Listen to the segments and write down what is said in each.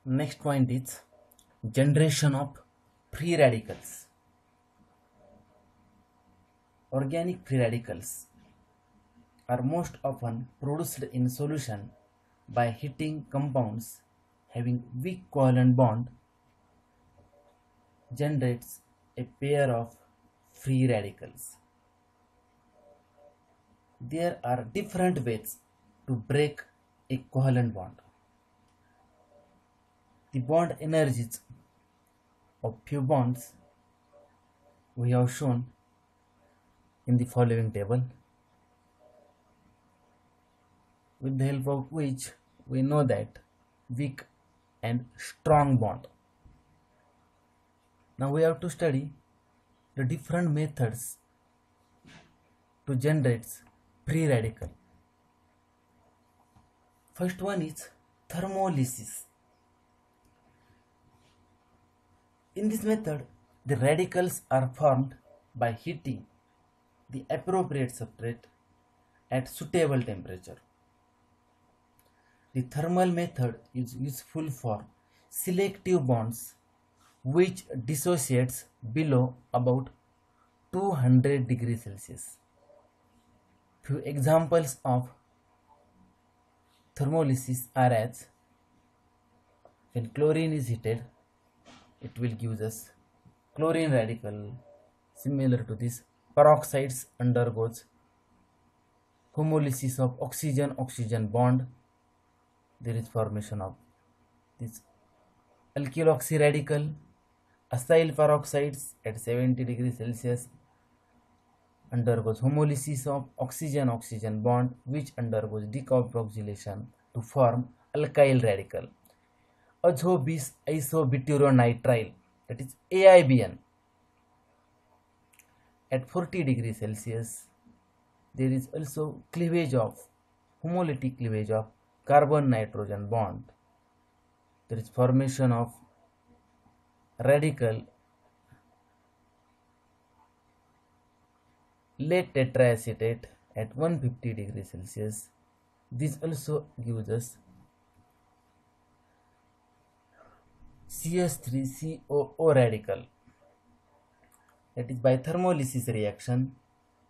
Next point is generation of free radicals. Organic free radicals are most often produced in solution by heating compounds having weak covalent bond generates a pair of free radicals. There are different ways to break a covalent bond. The bond energies of few bonds we have shown in the following table, with the help of which we know that weak and strong bond. Now we have to study the different methods to generate free radical. First one is thermolysis. In this method, the radicals are formed by heating the appropriate substrate at suitable temperature. The thermal method is useful for selective bonds which dissociates below about 200 degrees Celsius. Few examples of thermolysis are as when chlorine is heated, it will give us chlorine radical. Similar to this, peroxides undergoes homolysis of oxygen-oxygen bond. There is formation of this alkyl oxy radical. Acyl peroxides at 70 degrees Celsius undergoes homolysis of oxygen-oxygen bond which undergoes decarboxylation to form alkyl radical. Azo-bis isobutyronitrile, that is AIBN, at 40 degrees Celsius. There is also cleavage of homolytic cleavage of carbon-nitrogen bond. There is formation of radical lead tetraacetate at 150 degrees Celsius. This also gives us CS3COO radical. That is, by thermolysis reaction,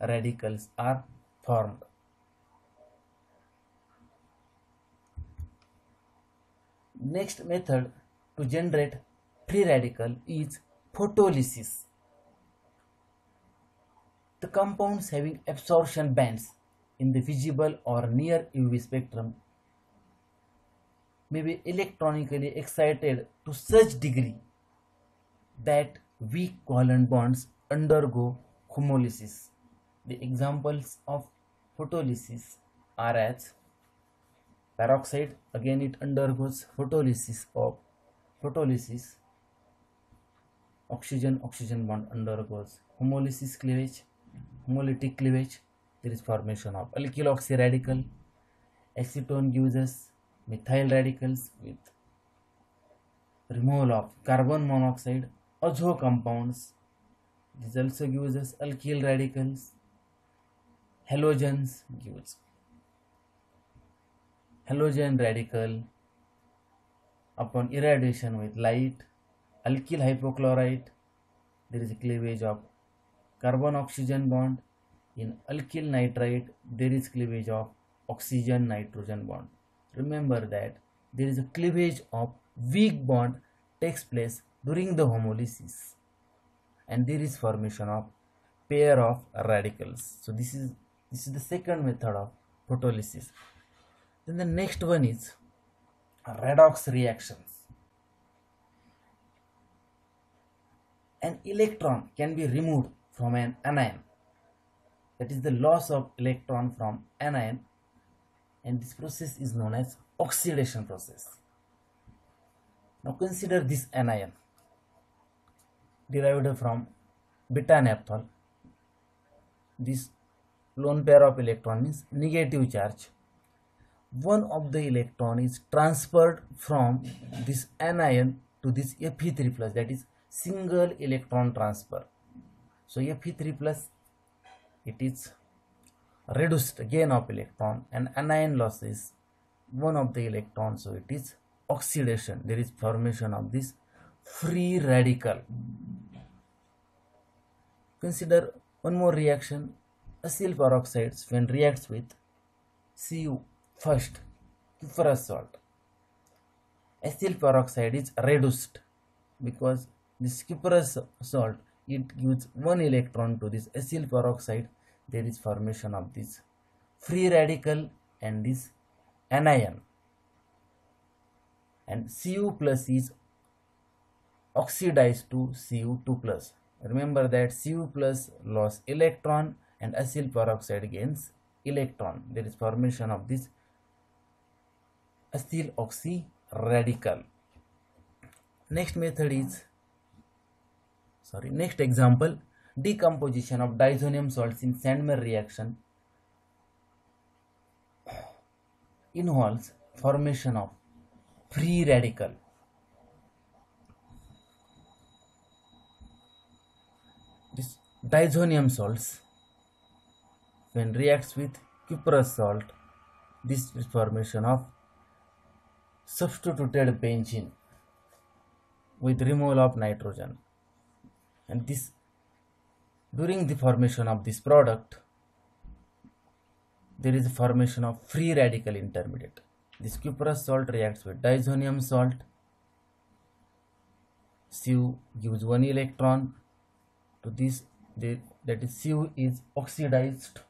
radicals are formed. Next method to generate free radical is photolysis. The compounds having absorption bands in the visible or near UV spectrum may be electronically excited to such degree that weak covalent bonds undergo homolysis. The examples of photolysis are as peroxide, again it undergoes photolysis. Oxygen-oxygen bond undergoes homolysis cleavage, homolytic cleavage. There is formation of alkyl oxy radical. Acetone gives us methyl radicals with removal of carbon monoxide. Azo compounds, this also gives us alkyl radicals. Halogens gives halogen radical upon irradiation with light. Alkyl hypochlorite, there is a cleavage of carbon oxygen bond. In alkyl nitrite, there is cleavage of oxygen nitrogen bond. Remember that there is a cleavage of weak bond takes place during the homolysis, and there is formation of pair of radicals. So this is the second method of photolysis. Then the next one is redox reactions. An electron can be removed from an anion, that is the loss of electron from anion, and this process is known as oxidation process. Now consider this anion derived from beta naphthol. This lone pair of electron means negative charge. One of the electron is transferred from this anion to this Fe3 plus, that is single electron transfer. So Fe3 plus, it is reduced gain of electron, and anion losses one of the electrons, so it is oxidation, there is formation of this free radical. Consider one more reaction. Acyl peroxides when reacts with Cu first, cuprous salt. Acyl peroxide is reduced because this cuprous salt, it gives one electron to this acyl peroxide. There is formation of this free radical and this anion, and Cu plus is oxidized to Cu2 plus. Remember that Cu plus lost electron and acyl peroxide gains electron. There is formation of this acyl oxy radical. Next example, decomposition of diazonium salts in Sandmer reaction involves formation of free radical. This diazonium salts when reacts with cuprous salt, this is formation of substituted benzene with removal of nitrogen, and this during the formation of this product there is a formation of free radical intermediate. This cuprous salt reacts with diazonium salt. Cu gives one electron to this, that is Cu is oxidized.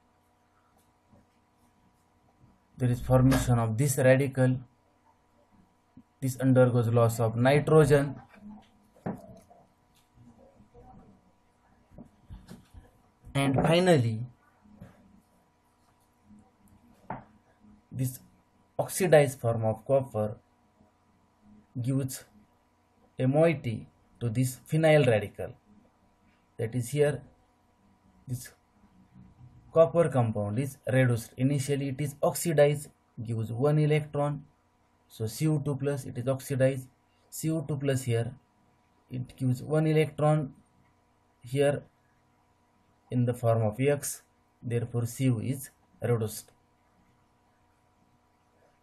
There is formation of this radical. This undergoes loss of nitrogen, and finally this oxidized form of copper gives a moiety to this phenyl radical. That is, here this copper compound is reduced. Initially it is oxidized, gives one electron, so Cu2 plus, it is oxidized. Cu2 plus here, it gives one electron here in the form of X, therefore Cu is reduced.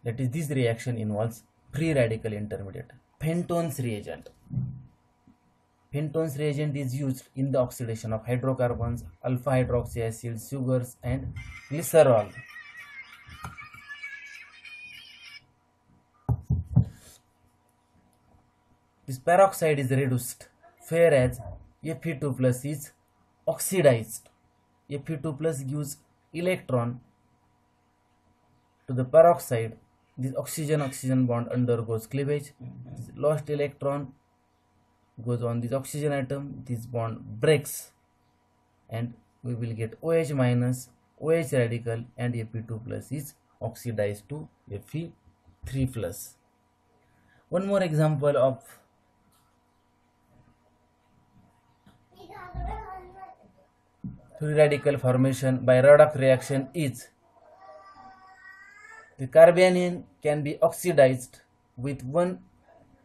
That is, this reaction involves free radical intermediate. Pentone's reagent. Pentone's reagent is used in the oxidation of hydrocarbons, alpha hydroxy acids, sugars and glycerol. This peroxide is reduced, whereas Fe2 plus is oxidized. Fe2 plus gives electron to the peroxide. This oxygen-oxygen bond undergoes cleavage. This lost electron goes on this oxygen atom. This bond breaks, and we will get OH minus, OH radical, and Fe2 plus is oxidized to Fe3 plus. One more example of free radical formation by redox reaction is the carbanion can be oxidized with one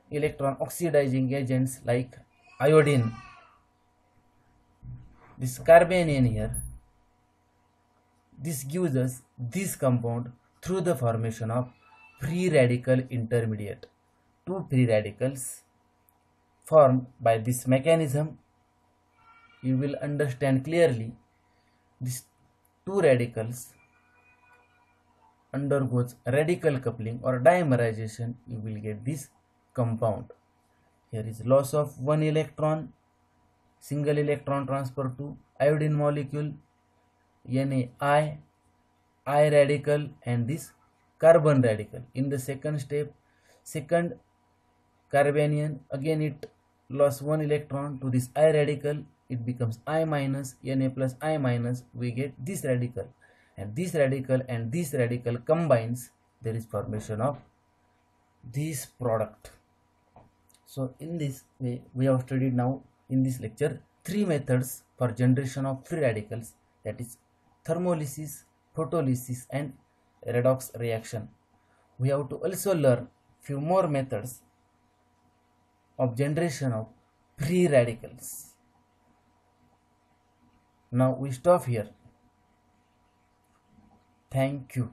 electron oxidizing agents like iodine. This carbanion here, this gives us this compound through the formation of free radical intermediate. Two free radicals formed by this mechanism. You will understand clearly these two radicals undergoes radical coupling or dimerization. You will get this compound. Here is loss of one electron, single electron transfer to iodine molecule, NaI, I radical, and this carbon radical. In the second step, second carbanion, again it lost one electron to this I radical. It becomes I minus, Na plus I minus. We get this radical, and this radical and this radical combines. There is formation of this product. So in this way, we have studied now in this lecture three methods for generation of free radicals, that is thermolysis, photolysis and redox reaction. We have to also learn few more methods of generation of free radicals. Now we stop here. Thank you.